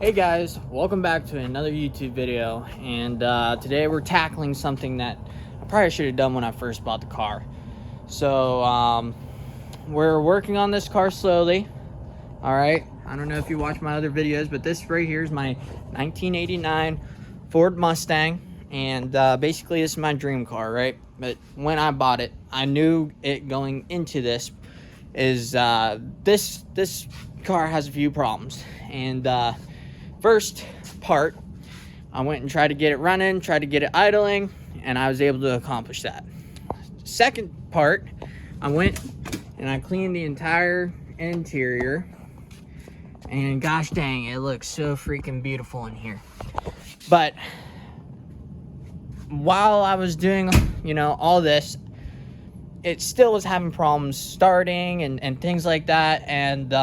Hey guys, welcome back to another YouTube video, and today we're tackling something that I probably should have done when I first bought the car. So we're working on this car slowly. All right, I don't know if you watch my other videos, but this right here is my 1989 Ford Mustang, and basically this is my dream car, right? But when I bought it, I knew it going into this is this car has a few problems. And first part, I went and tried to get it running, tried to get it idling, and I was able to accomplish that. Second part, I went and I cleaned the entire interior, and gosh dang, it looks so freaking beautiful in here. But while I was doing, all this, it still was having problems starting and things like that. And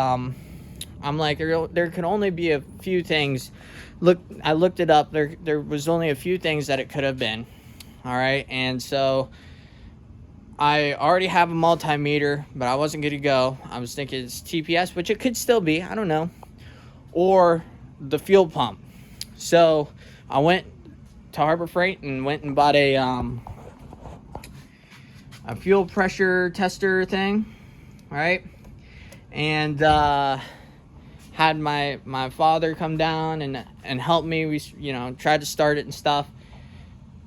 I'm like, there could only be a few things. I looked it up. There was only a few things that it could have been. All right, and so I already have a multimeter, but I wasn't good to go. I was thinking it's TPS, which it could still be. I don't know, or the fuel pump. So I went to Harbor Freight and went and bought a fuel pressure tester thing, right? And had my father come down and help me. We tried to start it and stuff.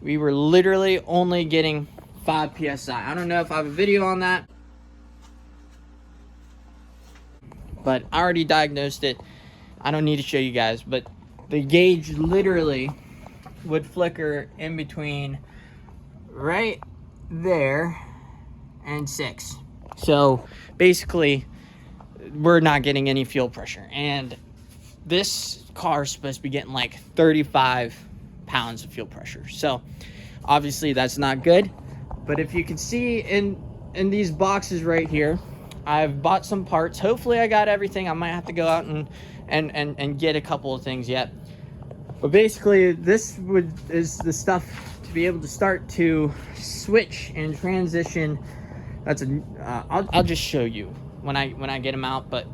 We were literally only getting 5 psi. I don't know if I have a video on that, but I already diagnosed it. I don't need to show you guys, but the gauge literally would flicker in between right there and 6. So basically we're not getting any fuel pressure, and this car is supposed to be getting like 35 pounds of fuel pressure. So obviously that's not good. But if you can see in these boxes right here, I've bought some parts. Hopefully I got everything. I might have to go out and get a couple of things yet. But basically this is the stuff to be able to start to switch and transition. That's I'll just show you when I get them out. But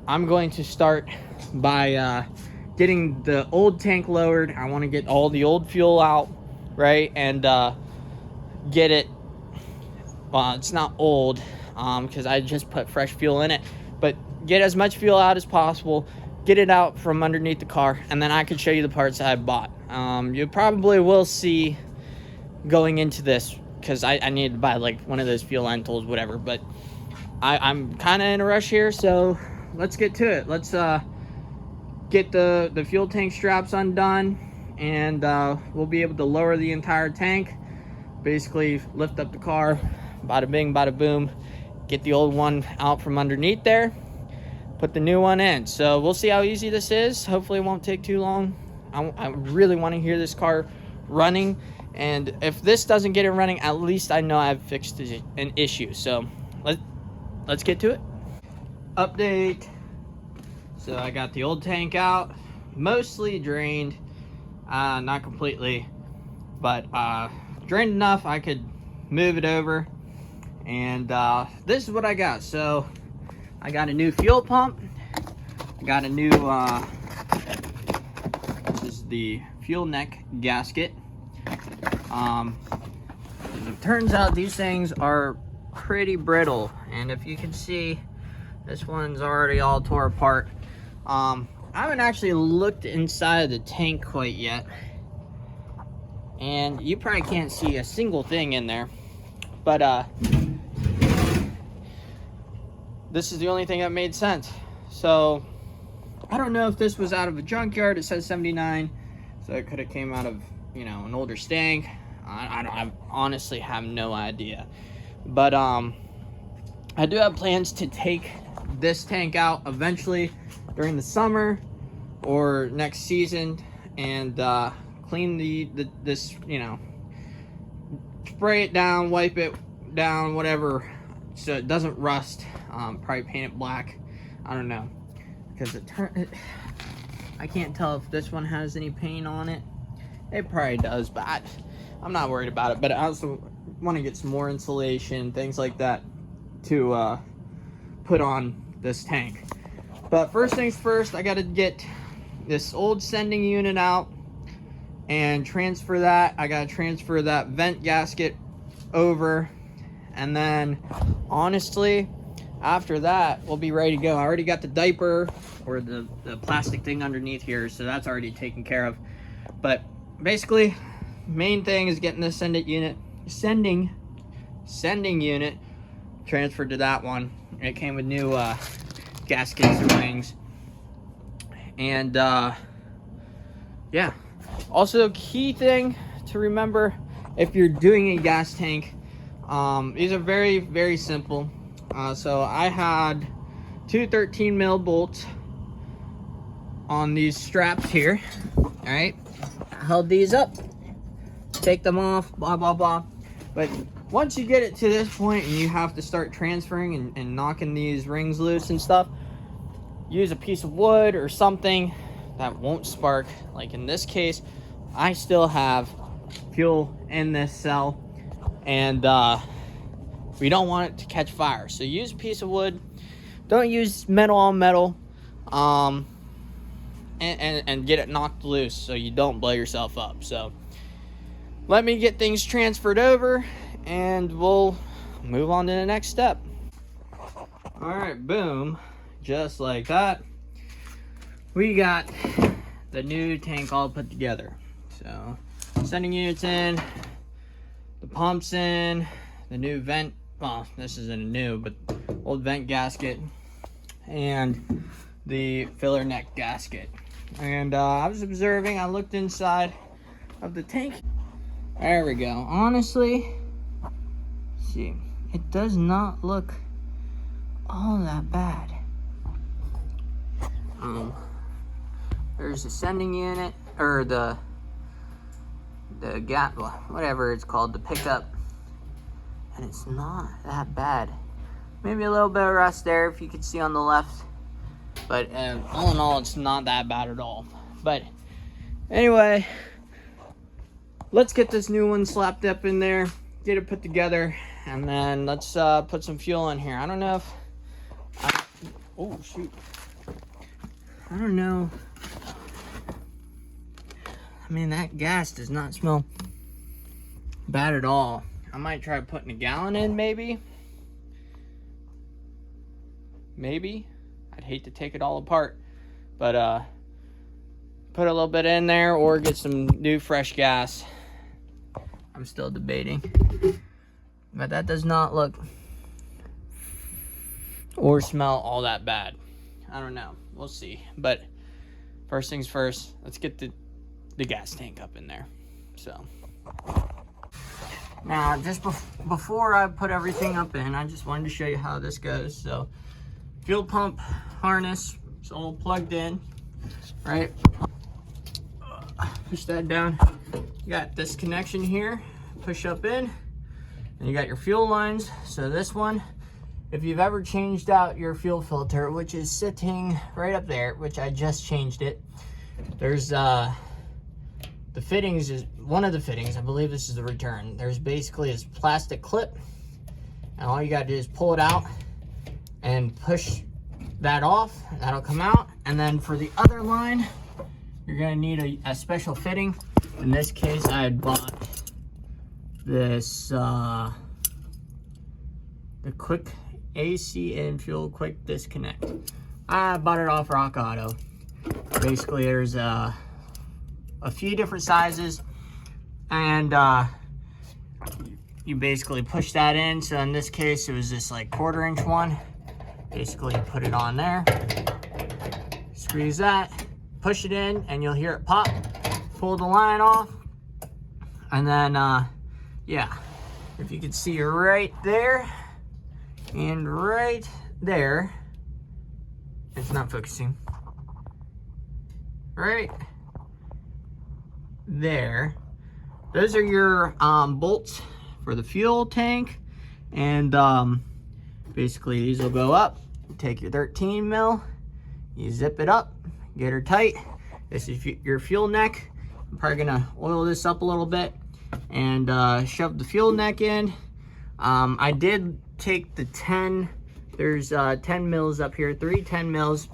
I'm going to start by getting the old tank lowered. I want to get all the old fuel out, right? And get it, well, it's not old because I just put fresh fuel in it, but get as much fuel out as possible, get it out from underneath the car, and then I can show you the parts I bought. You probably will see going into this, because I needed to buy like one of those fuel line tools, whatever. But I'm kind of in a rush here, so let's get to it. Let's get the fuel tank straps undone, and we'll be able to lower the entire tank. Basically lift up the car, bada bing bada boom, get the old one out from underneath there, put the new one in. So we'll see how easy this is. Hopefully it won't take too long. I really want to hear this car running, and if this doesn't get it running, at least I know I've fixed an issue. So let's get to it. Update. So I got the old tank out, mostly drained, not completely, but drained enough I could move it over. And this is what I got. So I got a new fuel pump. I got a new this is the fuel neck gasket. It turns out these things are pretty brittle, and if you can see, this one's already all tore apart. I haven't actually looked inside of the tank quite yet, and you probably can't see a single thing in there, but this is the only thing that made sense. So I don't know if this was out of a junkyard. It says 79, so it could have came out of an older stank. I honestly have no idea, but I do have plans to take this tank out eventually during the summer or next season, and clean this, spray it down, wipe it down, whatever, so it doesn't rust. Probably paint it black. I don't know, because I can't tell if this one has any paint on it. It probably does, but I'm not worried about it. But I also want to get some more insulation, things like that, to put on this tank. But first things first, I got to get this old sending unit out and transfer that. I gotta transfer that vent gasket over, and then honestly after that we'll be ready to go. I already got the diaper or the plastic thing underneath here, so that's already taken care of. But basically main thing is getting this sending unit transferred to that one. It came with new gaskets and wings, and yeah. Also, key thing to remember if you're doing a gas tank, these are very, very simple. So I had two 13 mil bolts on these straps here. All right, I held these up, take them off, blah blah blah. But once you get it to this point and you have to start transferring and knocking these rings loose and stuff, use a piece of wood or something that won't spark. Like in this case, I still have fuel in this cell, and we don't want it to catch fire. So use a piece of wood. Don't use metal on metal, and get it knocked loose so you don't blow yourself up. So let me get things transferred over and we'll move on to the next step. All right, boom, just like that. We got the new tank all put together. So sending units in, the pumps in, the new vent, well, this isn't a new, but old vent gasket, and the filler neck gasket. And I was observing, I looked inside of the tank. There we go. Honestly, see, it does not look all that bad. There's the sending unit, or the gap, whatever it's called, the pickup, and it's not that bad. Maybe a little bit of rust there if you could see on the left, but all in all, it's not that bad at all. But anyway, let's get this new one slapped up in there, get it put together, and then let's put some fuel in here. I don't know if oh shoot, I don't know. I mean, that gas does not smell bad at all. I might try putting a gallon in, maybe. I'd hate to take it all apart, but put a little bit in there or get some new fresh gas. I'm still debating, but that does not look or smell all that bad. I don't know, we'll see. But first things first, let's get the gas tank up in there. So now, just before I put everything up in, I just wanted to show you how this goes. So fuel pump harness is all plugged in, right? Push that down. You got this connection here, push up in, and you got your fuel lines. So this one, if you've ever changed out your fuel filter, which is sitting right up there, which I just changed it, there's the fittings is one of the fittings. I believe this is the return. There's basically this plastic clip, and all you gotta do is pull it out and push that off. That'll come out. And then for the other line, you're gonna need a special fitting. In this case, I had bought this the quick AC and fuel quick disconnect. I bought it off Rock Auto. Basically, there's a few different sizes, and you basically push that in. So in this case, it was this like 1/4 inch one. Basically, you put it on there, squeeze that, push it in, and you'll hear it pop. Pull the line off, and then yeah, if you can see right there and right there, it's not focusing. Right there, those are your bolts for the fuel tank, and basically these will go up. Take your 13 mil, you zip it up, get her tight. This is your fuel neck. I'm probably gonna oil this up a little bit and shove the fuel neck in. I did take the 10, there's 10 mils up here, 3 10 mils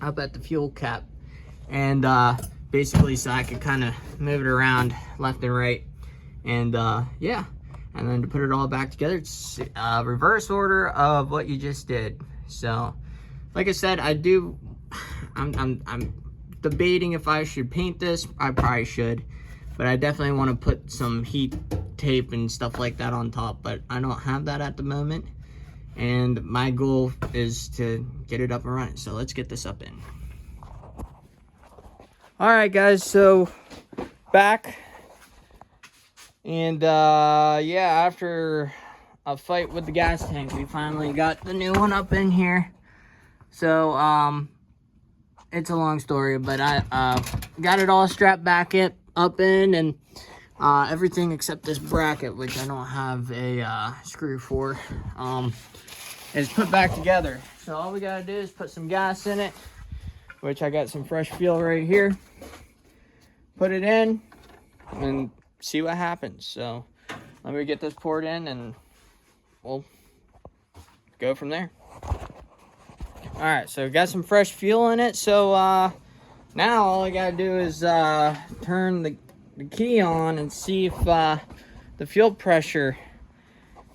up at the fuel cap. and basically so I could kind of move it around left and right, and yeah, and then to put it all back together, it's reverse order of what you just did. So like I said, I'm debating if I should paint this. I probably should, but I definitely want to put some heat tape and stuff like that on top, but I don't have that at the moment, and my goal is to get it up and running. So let's get this up in. All right, guys, so back, and yeah, after a fight with the gas tank, we finally got the new one up in here. So it's a long story, but I got it all strapped back up in, and everything except this bracket, which I don't have a screw for, is put back together. So all we gotta do is put some gas in it, which I got some fresh fuel right here. Put it in and see what happens. So let me get this poured in and we'll go from there. All right, so got some fresh fuel in it. So now all I gotta do is turn the key on and see if the fuel pressure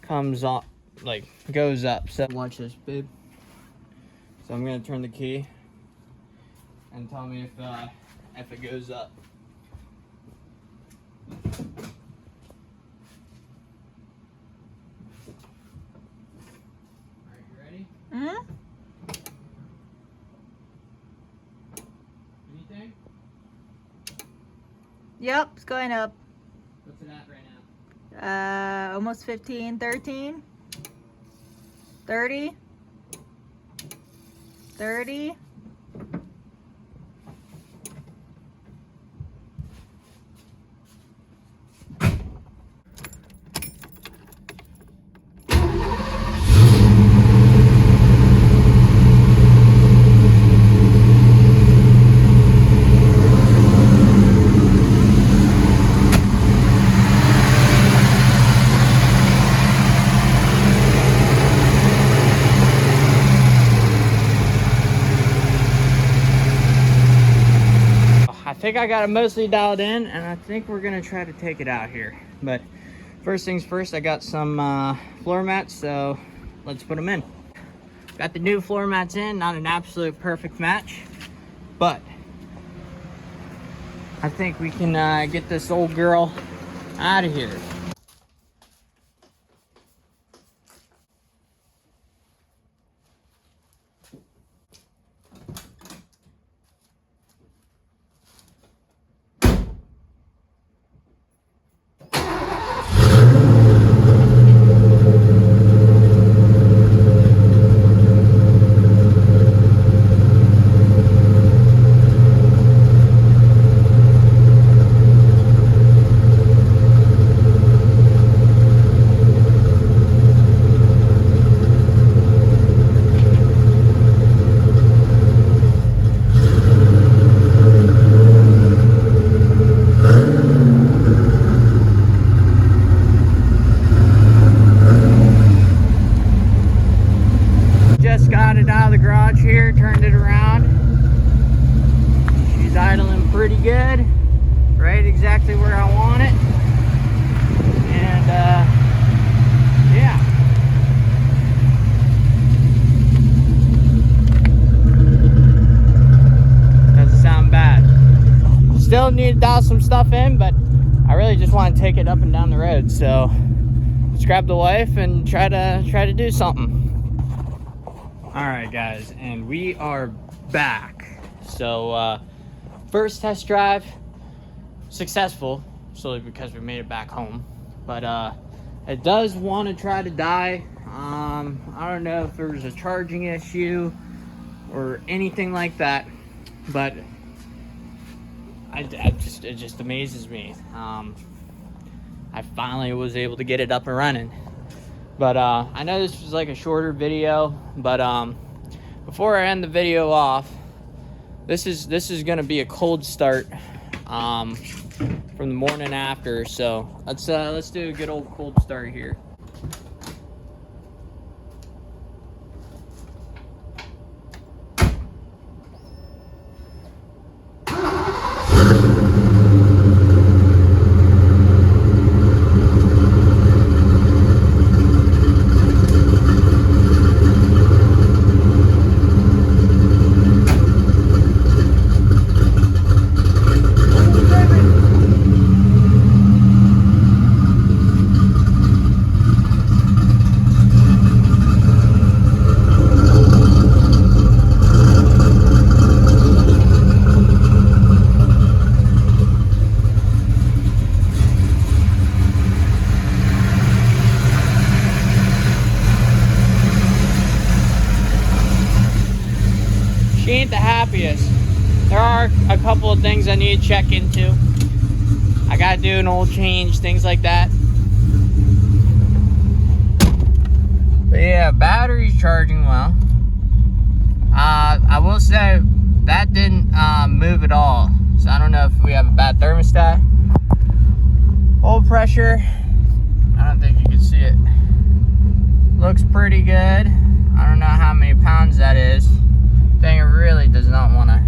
comes up, like goes up. So watch this, babe. So I'm gonna turn the key and tell me if it goes up. Alright, you ready? Mm-hmm. Anything? Yep, it's going up. What's it at right now? Almost 15, 13, 30, 30. I think I got it mostly dialed in, and I think we're gonna try to take it out here. But first things first, I got some floor mats, so let's put them in. Got the new floor mats in, not an absolute perfect match, but I think we can get this old girl out of here. Just got it out of the garage here, turned it around. She's idling pretty good, right exactly where I want it. And yeah. Doesn't sound bad. Still need to dial some stuff in, but I really just want to take it up and down the road. So let's grab the wife and try to do something. All right, guys, and we are back. So first test drive successful, solely because we made it back home, but it does want to try to die. I don't know if there's a charging issue or anything like that, but it just amazes me. I finally was able to get it up and running. But I know this was like a shorter video, but before I end the video off, this is gonna be a cold start from the morning after. So let's do a good old cold start here. happiest. There are a couple of things I need to check into. I gotta do an oil change, things like that. But yeah, battery's charging well. I will say that didn't move at all. So I don't know if we have a bad thermostat. Oil pressure, I don't think you can see it. Looks pretty good. I don't know how many pounds that is. Thing it really does not want to.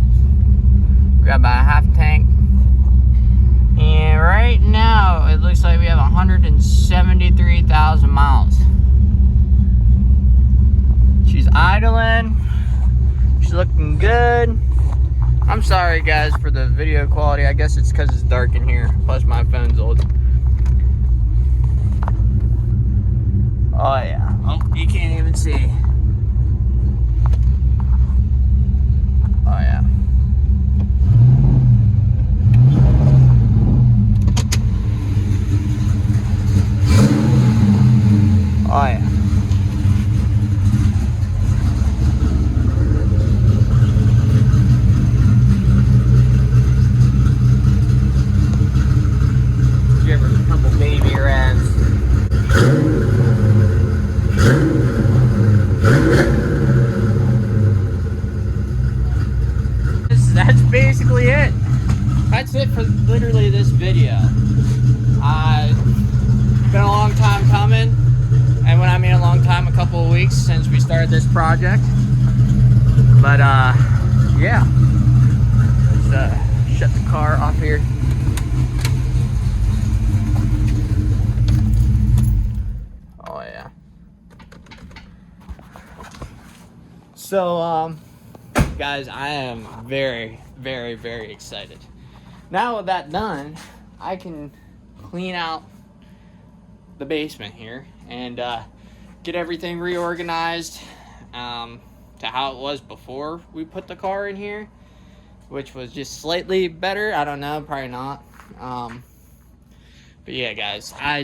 We got about a half tank. And right now, it looks like we have 173,000 miles. She's idling. She's looking good. I'm sorry, guys, for the video quality. I guess it's because it's dark in here. Plus, my phone's old. Oh, yeah. Oh, you can't even see. Oh, yeah. Oh, yeah. Give her a couple baby revs. That's basically it. That's it for literally this video. It's been a long time coming, and when I mean a long time, a couple of weeks since we started this project. But yeah, let's shut the car off here. Oh yeah. So guys, I am very, very, very excited. Now with that done, I can clean out the basement here and get everything reorganized to how it was before we put the car in here, which was just slightly better. I don't know, probably not. But yeah, guys, all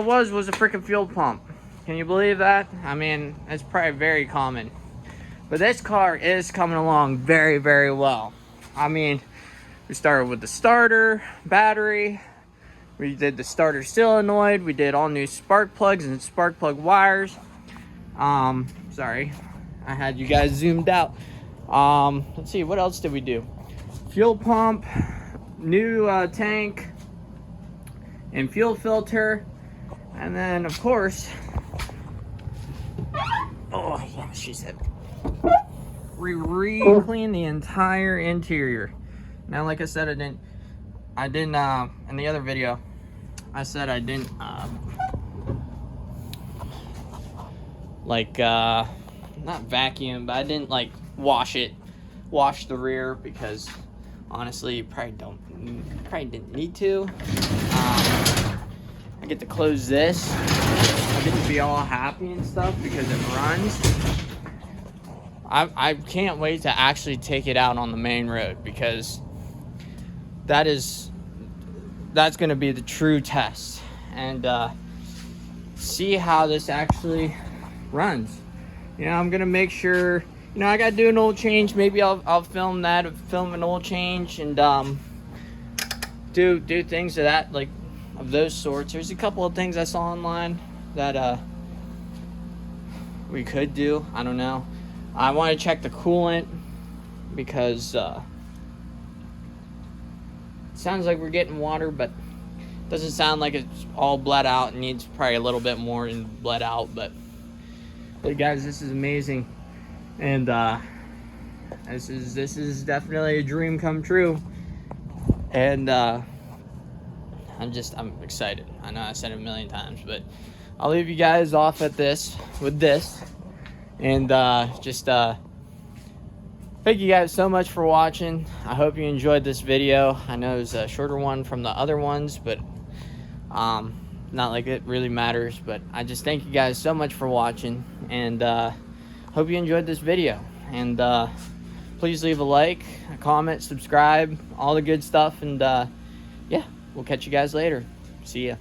it was a freaking fuel pump. Can you believe that? I mean, it's probably very common. But this car is coming along very, very well. I mean, we started with the starter, battery. We did the starter solenoid. We did all new spark plugs and spark plug wires. Sorry, I had you guys zoomed out. Let's see, what else did we do? Fuel pump, new tank, and fuel filter. And then, of course, oh yeah, she said, we re-cleaned the entire interior. Now, like I said, I didn't in the other video, I said I didn't not vacuum, but I didn't like wash the rear, because honestly, you probably didn't need to. I get to close this. I get to be all happy and stuff because it runs. I can't wait to actually take it out on the main road, because that's going to be the true test, and see how this actually runs. You know, I'm going to make sure, you know, I got to do an oil change. Maybe I'll film an oil change, and do things of those sorts. There's a couple of things I saw online that we could do. I don't know. I want to check the coolant, because it sounds like we're getting water, but it doesn't sound like it's all bled out. It needs probably a little bit more and bled out, but guys, this is amazing, and this is definitely a dream come true, and I'm excited. I know I said it a million times, but I'll leave you guys off with this, and thank you guys so much for watching. I hope you enjoyed this video. I know it was a shorter one from the other ones, but not like it really matters. But I just thank you guys so much for watching, and hope you enjoyed this video. And please leave a like, a comment, subscribe, all the good stuff, and yeah, we'll catch you guys later. See ya.